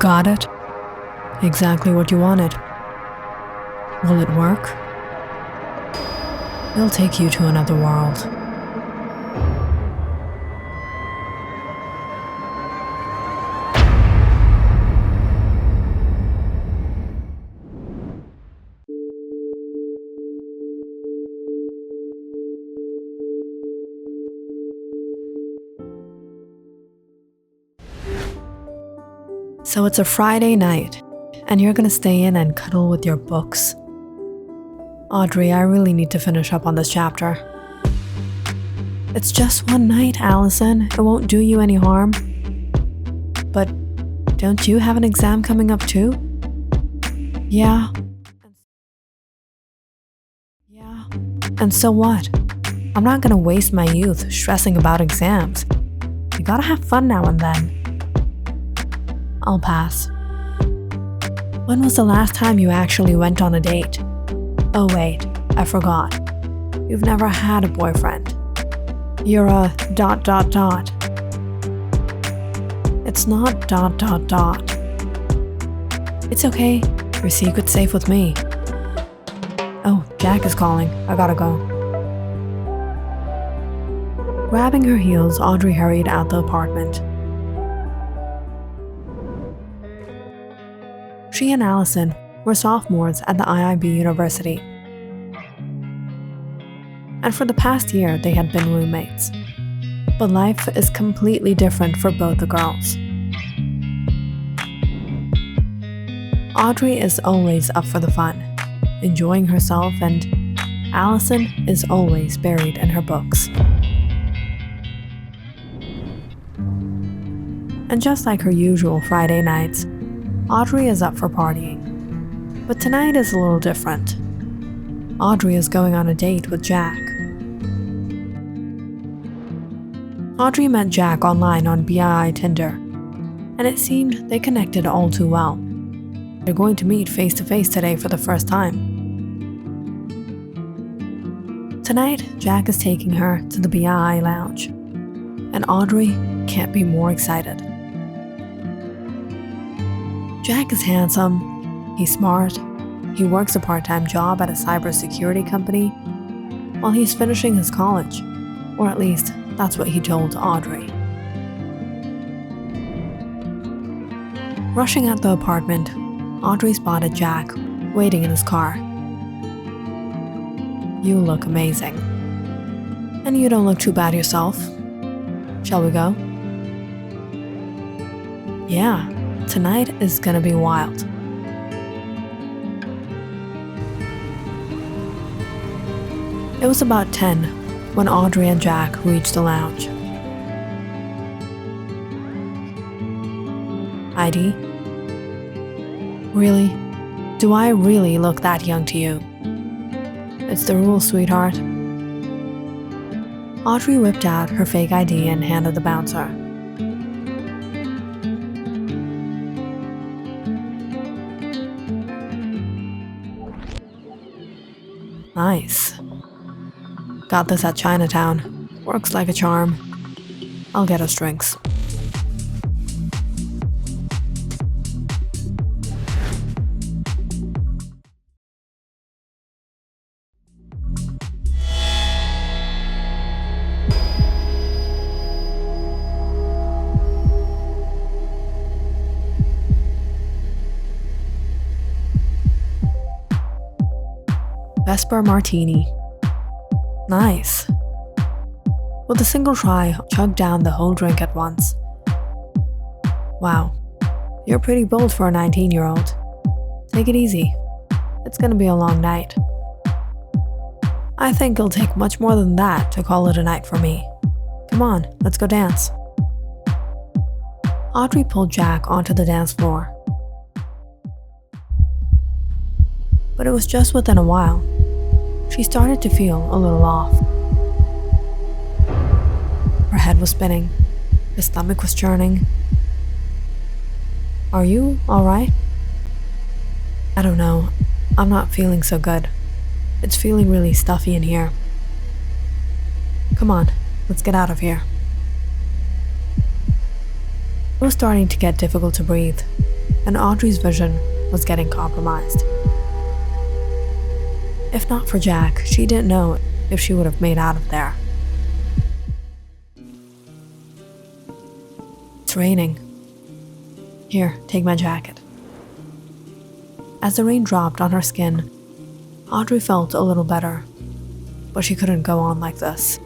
got it? Exactly what you wanted. Will it work? It'll take you to another world. So it's a Friday night, and you're gonna stay in and cuddle with your books. Audrey, I really need to finish up on this chapter. It's just one night, Allison. It won't do you any harm. But don't you have an exam coming up too? Yeah. And so what? I'm not gonna waste my youth stressing about exams. You gotta have fun now and then. I'll pass. When was the last time you actually went on a date? Oh wait, I forgot. You've never had a boyfriend. You're a ... It's not ... It's okay, your secret's safe with me. Oh, Jack is calling. I gotta go. Grabbing her heels, Audrey hurried out the apartment. She and Allison were sophomores at the IIB University. And for the past year, they had been roommates. But life is completely different for both the girls. Audrey is always up for the fun, enjoying herself, and Allison is always buried in her books. And just like her usual Friday nights, Audrey is up for partying. But tonight is a little different. Audrey is going on a date with Jack. Audrey met Jack online on BI Tinder, and it seemed they connected all too well. They're going to meet face to face today for the first time. Tonight, Jack is taking her to the BI lounge, and Audrey can't be more excited. Jack is handsome, he's smart, he works a part-time job at a cybersecurity company while he's finishing his college, or at least that's what he told Audrey. Rushing out the apartment, Audrey spotted Jack waiting in his car. You look amazing. And you don't look too bad yourself. Shall we go? Yeah. Tonight is gonna be wild. It was about 10 when Audrey and Jack reached the lounge. ID? Really? Do I really look that young to you? It's the rule, sweetheart. Audrey whipped out her fake ID and handed the bouncer. Nice. Got this at Chinatown. Works like a charm. I'll get us drinks. Vesper Martini. Nice. With a single try, chugged down the whole drink at once. Wow, you're pretty bold for a 19-year-old. Take it easy. It's gonna be a long night. I think it'll take much more than that to call it a night for me. Come on, let's go dance. Audrey pulled Jack onto the dance floor. But it was just within a while. She started to feel a little off. Her head was spinning. Her stomach was churning. Are you alright? I don't know. I'm not feeling so good. It's feeling really stuffy in here. Come on, let's get out of here. It was starting to get difficult to breathe. and Audrey's vision was getting compromised. If not for Jack, she didn't know if she would have made out of there. It's raining. Here, take my jacket. As the rain dropped on her skin, Audrey felt a little better, but she couldn't go on like this.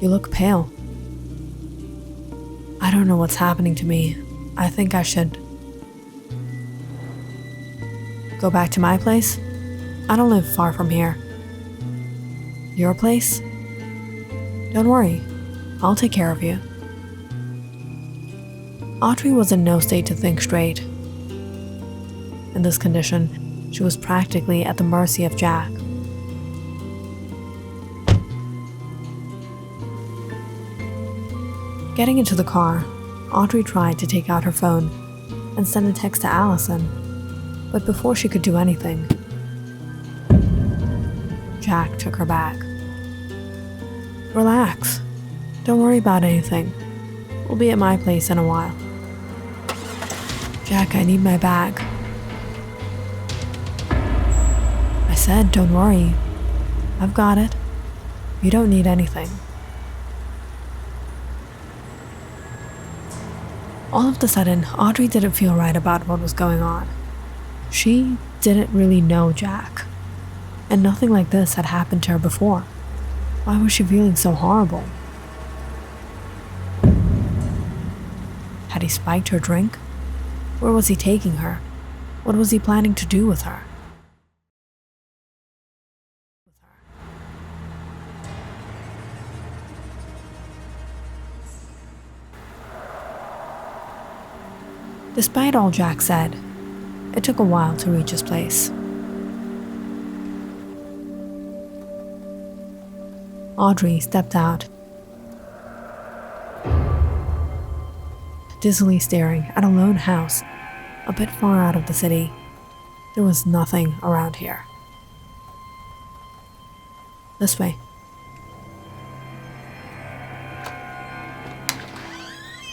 You look pale. I don't know what's happening to me. I think I should go back to my place. I don't live far from here. Your place? Don't worry, I'll take care of you. Audrey was in no state to think straight. In this condition, she was practically at the mercy of Jack. Getting into the car, Audrey tried to take out her phone and send a text to Allison, but before she could do anything, Jack took her back. Relax. Don't worry about anything. We'll be at my place in a while. Jack, I need my bag. I said, don't worry. I've got it. You don't need anything. All of a sudden, Audrey didn't feel right about what was going on. She didn't really know Jack, and nothing like this had happened to her before. Why was she feeling so horrible? Had he spiked her drink? Where was he taking her? What was he planning to do with her? Despite all Jack said, it took a while to reach his place. Audrey stepped out, dizzily staring at a lone house a bit far out of the city. There was nothing around here. This way.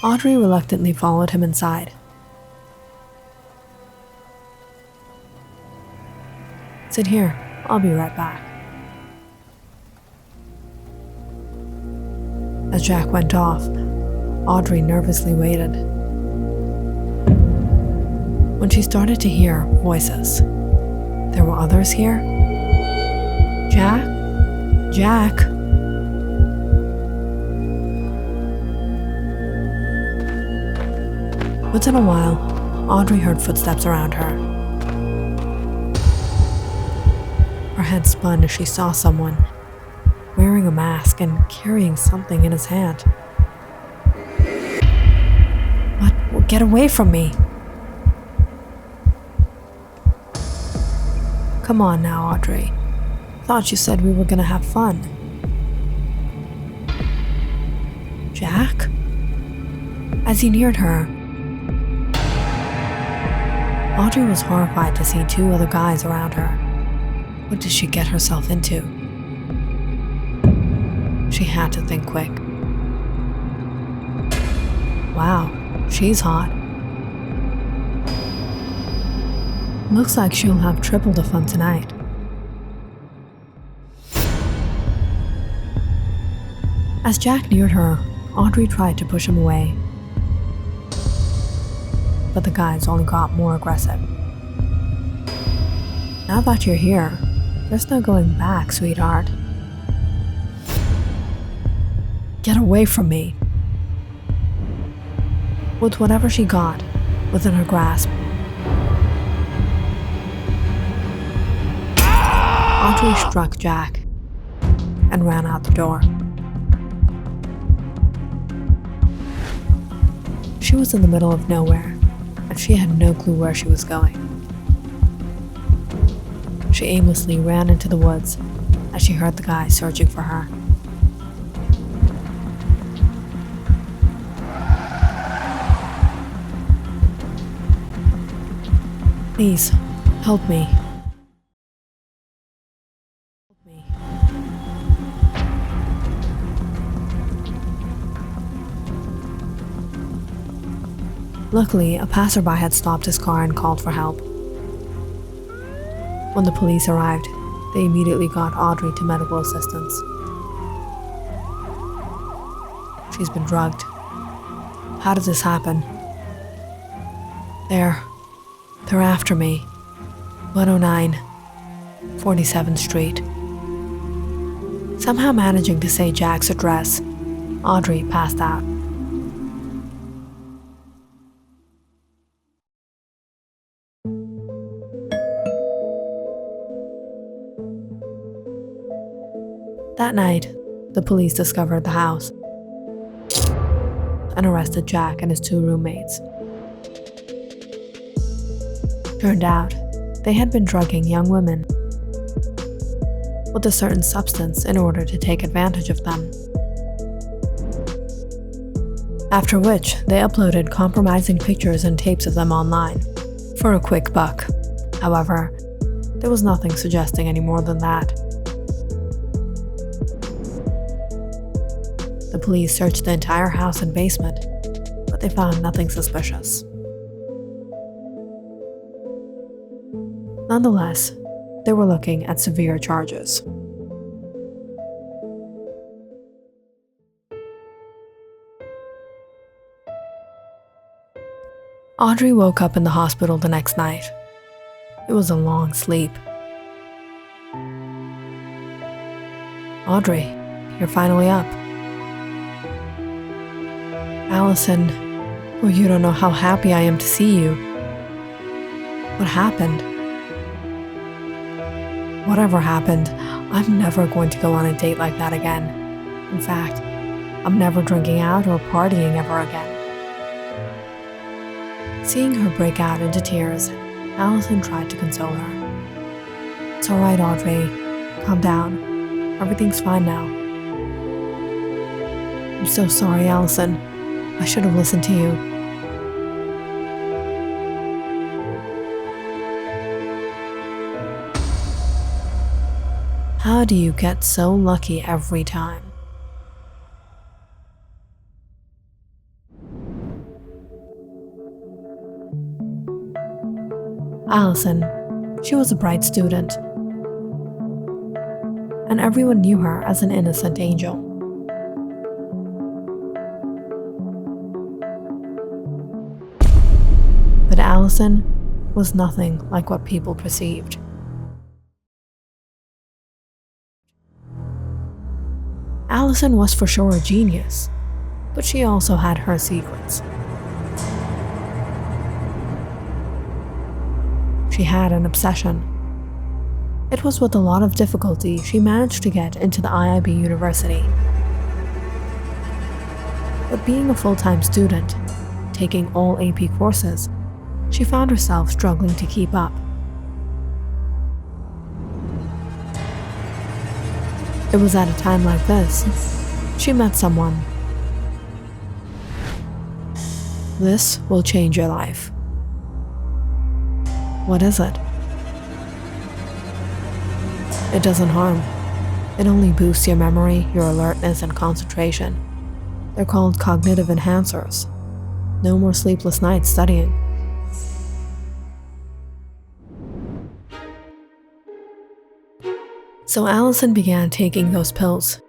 Audrey reluctantly followed him inside. Sit here, I'll be right back. As Jack went off, Audrey nervously waited. When she started to hear voices, there were others here. Jack? Jack? Within a while, Audrey heard footsteps around her. Her head spun as she saw someone wearing a mask and carrying something in his hand. What? Get away from me! Come on now, Audrey. Thought you said we were gonna have fun. Jack? As he neared her, Audrey was horrified to see two other guys around her. What did she get herself into? She had to think quick. Wow, she's hot. Looks like she'll have triple the fun tonight. As Jack neared her, Audrey tried to push him away, but the guys only got more aggressive. Now that you're here, there's no going back, sweetheart. Get away from me. With whatever she got within her grasp, Audrey struck Jack and ran out the door. She was in the middle of nowhere, and she had no clue where she was going. She aimlessly ran into the woods as she heard the guys searching for her. Please, help me. Luckily, a passerby had stopped his car and called for help. When the police arrived, they immediately got Audrey to medical assistance. She's been drugged. How did this happen? They're after me. 109, 47th Street. Somehow managing to say Jack's address, Audrey passed out. That night, the police discovered the house and arrested Jack and his 2 roommates. Turned out, they had been drugging young women with a certain substance in order to take advantage of them. After which, they uploaded compromising pictures and tapes of them online for a quick buck. However, there was nothing suggesting any more than that. The police searched the entire house and basement, but they found nothing suspicious. Nonetheless, they were looking at severe charges. Audrey woke up in the hospital the next night. It was a long sleep. Audrey, you're finally up. Allison, oh, you don't know how happy I am to see you. What happened? Whatever happened, I'm never going to go on a date like that again. In fact, I'm never drinking out or partying ever again. Seeing her break out into tears, Allison tried to console her. It's alright, Audrey. Calm down. Everything's fine now. I'm so sorry, Allison. I should have listened to you. How do you get so lucky every time? Allison, she was a bright student, and everyone knew her as an innocent angel. But Allison was nothing like what people perceived. Allison was for sure a genius, but she also had her secrets. She had an obsession. It was with a lot of difficulty she managed to get into the IIB University. But being a full-time student, taking all AP courses, she found herself struggling to keep up. It was at a time like this she met someone. This will change your life. What is it? It doesn't harm. It only boosts your memory, your alertness, and concentration. They're called cognitive enhancers. No more sleepless nights studying. So Allison began taking those pills.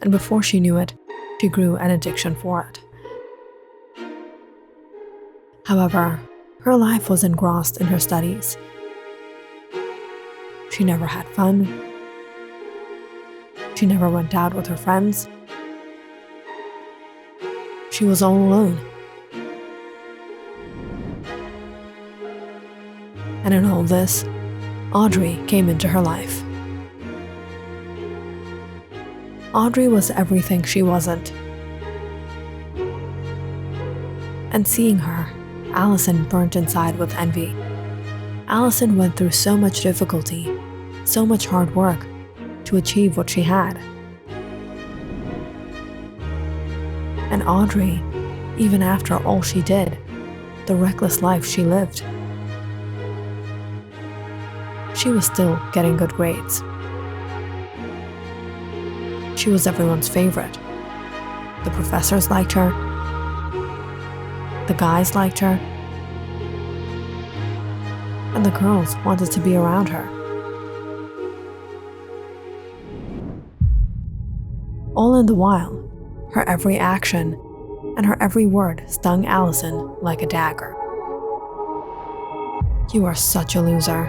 And before she knew it, she grew an addiction for it. However, her life was engrossed in her studies. She never had fun. She never went out with her friends. She was all alone. And in all this, Audrey came into her life. Audrey was everything she wasn't. And seeing her, Allison burnt inside with envy. Allison went through so much difficulty, so much hard work to achieve what she had. And Audrey, even after all she did, the reckless life she lived, she was still getting good grades. She was everyone's favorite. The professors liked her, The guys liked her, and the girls wanted to be around her. All in the while, her every action and her every word stung Allison like a dagger. "You are such a loser.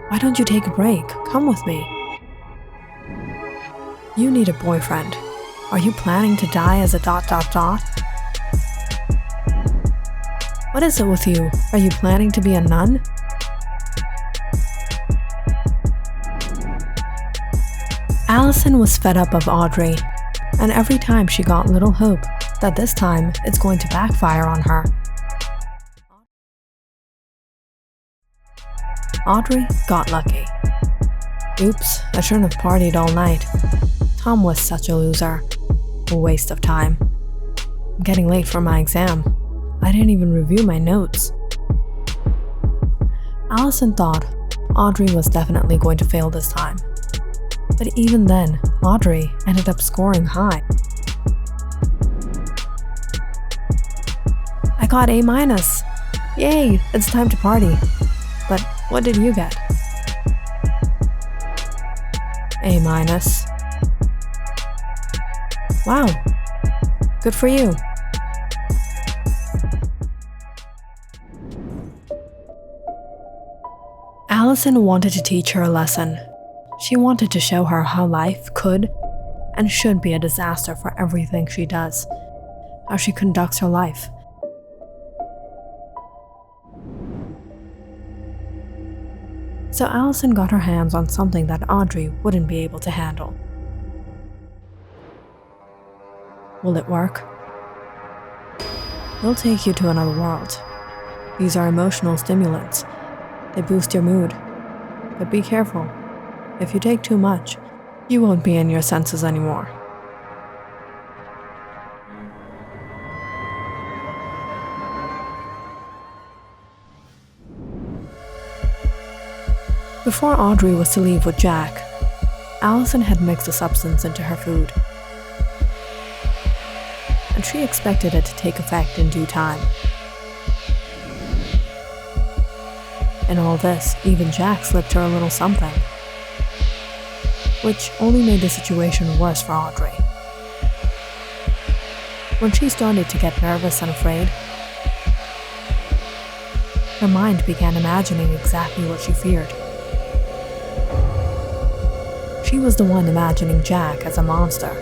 Why don't you take a break? Come with me. You need a boyfriend. Are you planning to die as a ... What is it with you? Are you planning to be a nun?" Allison was fed up of Audrey, and every time she got little hope that this time it's going to backfire on her. Audrey got lucky. Oops, I shouldn't have partied all night. Tom was such a loser. A waste of time. I'm getting late for my exam. I didn't even review my notes. Allison thought Audrey was definitely going to fail this time. But even then, Audrey ended up scoring high. "I got A-. Yay, it's time to party." But what did you get? A-. Wow, good for you. Allison wanted to teach her a lesson. She wanted to show her how life could and should be a disaster for everything she does, how she conducts her life. So Allison got her hands on something that Audrey wouldn't be able to handle. Will it work? They'll take you to another world. These are emotional stimulants. They boost your mood. But be careful. If you take too much, you won't be in your senses anymore. Before Audrey was to leave with Jack, Allison had mixed the substance into her food, and she expected it to take effect in due time. In all this, even Jack slipped her a little something, which only made the situation worse for Audrey. When she started to get nervous and afraid, her mind began imagining exactly what she feared. She was the one imagining Jack as a monster,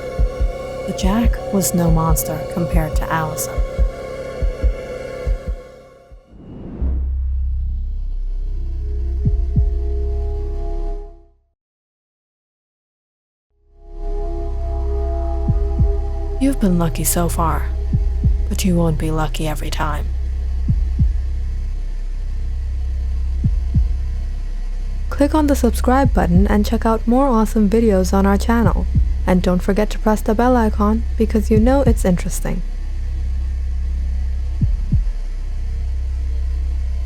but Jack was no monster compared to Allison. You've been lucky so far, but you won't be lucky every time. Click on the subscribe button and check out more awesome videos on our channel. And don't forget to press the bell icon because you know it's interesting.